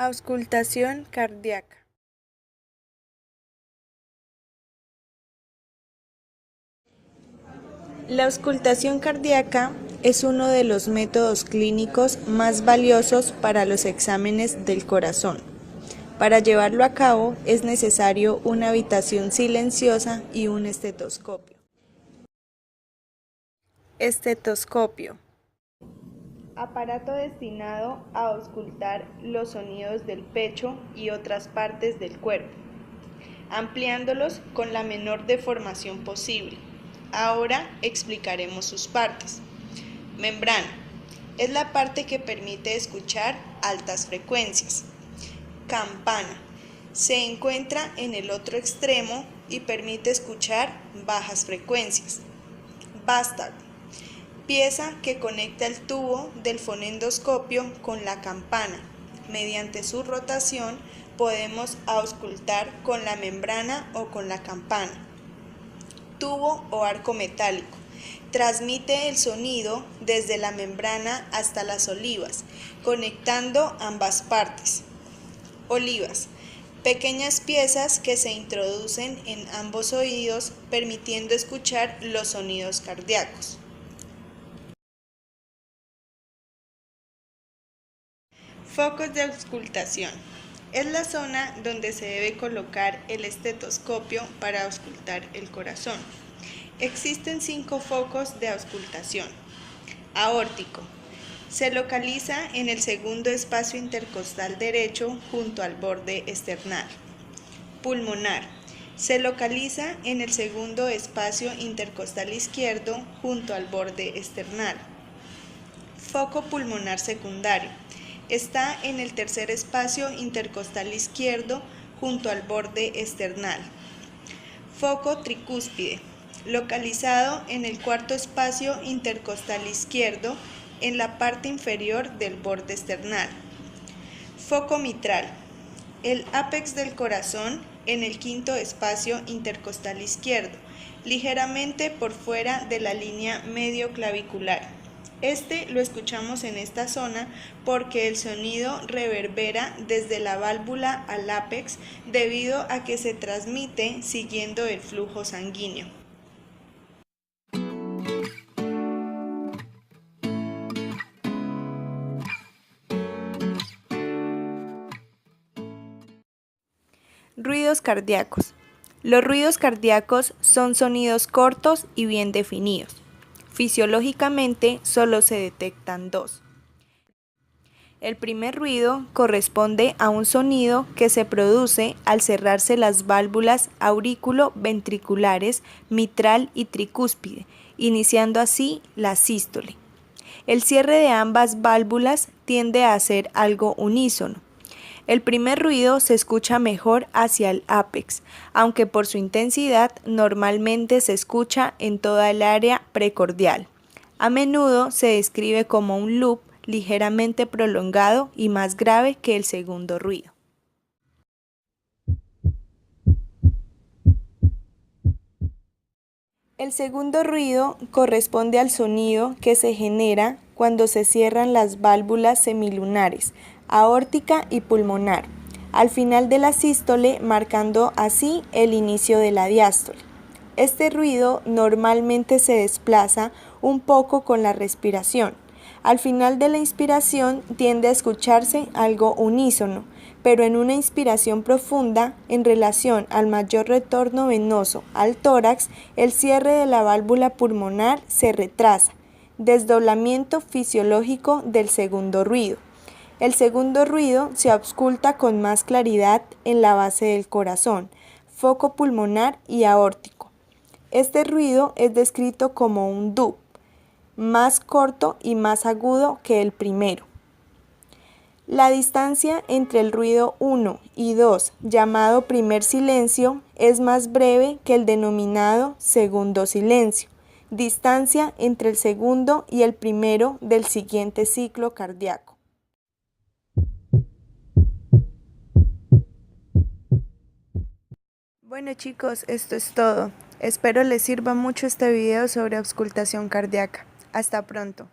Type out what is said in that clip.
Auscultación cardíaca. La auscultación cardíaca es uno de los métodos clínicos más valiosos para los exámenes del corazón. Para llevarlo a cabo es necesario una habitación silenciosa y un estetoscopio. Estetoscopio. Aparato destinado a auscultar los sonidos del pecho y otras partes del cuerpo, ampliándolos con la menor deformación posible. Ahora explicaremos sus partes. Membrana. Es la parte que permite escuchar altas frecuencias. Campana. Se encuentra en el otro extremo y permite escuchar bajas frecuencias. Vástago. Pieza que conecta el tubo del fonendoscopio con la campana. Mediante su rotación podemos auscultar con la membrana o con la campana. Tubo o arco metálico. Transmite el sonido desde la membrana hasta las olivas, conectando ambas partes. Olivas. Pequeñas piezas que se introducen en ambos oídos, permitiendo escuchar los sonidos cardíacos. Focos de auscultación. Es la zona donde se debe colocar el estetoscopio para auscultar el corazón. Existen 5 focos de auscultación. Aórtico. Se localiza en el segundo espacio intercostal derecho junto al borde esternal. Pulmonar. Se localiza en el segundo espacio intercostal izquierdo junto al borde esternal. Foco pulmonar secundario. Está en el tercer espacio intercostal izquierdo junto al borde esternal. Foco tricúspide, localizado en el cuarto espacio intercostal izquierdo en la parte inferior del borde esternal. Foco mitral, el ápex del corazón en el quinto espacio intercostal izquierdo, ligeramente por fuera de la línea medio clavicular. Este lo escuchamos en esta zona porque el sonido reverbera desde la válvula al ápex debido a que se transmite siguiendo el flujo sanguíneo. Ruidos cardíacos. Los ruidos cardíacos son sonidos cortos y bien definidos. Fisiológicamente solo se detectan 2. El primer ruido corresponde a un sonido que se produce al cerrarse las válvulas aurículo-ventriculares mitral y tricúspide, iniciando así la sístole. El cierre de ambas válvulas tiende a ser algo unísono. El primer ruido se escucha mejor hacia el ápex, aunque por su intensidad normalmente se escucha en toda el área precordial. A menudo se describe como un loop ligeramente prolongado y más grave que el segundo ruido. El segundo ruido corresponde al sonido que se genera cuando se cierran las válvulas semilunares, aórtica y pulmonar, al final de la sístole, marcando así el inicio de la diástole. Este ruido normalmente se desplaza un poco con la respiración. Al final de la inspiración tiende a escucharse algo unísono, pero en una inspiración profunda, en relación al mayor retorno venoso al tórax, el cierre de la válvula pulmonar se retrasa. Desdoblamiento fisiológico del segundo ruido. El segundo ruido se ausculta con más claridad en la base del corazón, foco pulmonar y aórtico. Este ruido es descrito como un dub, más corto y más agudo que el primero. La distancia entre el ruido 1 y 2, llamado primer silencio, es más breve que el denominado segundo silencio, distancia entre el segundo y el primero del siguiente ciclo cardíaco. Bueno chicos, esto es todo. Espero les sirva mucho este video sobre auscultación cardíaca. Hasta pronto.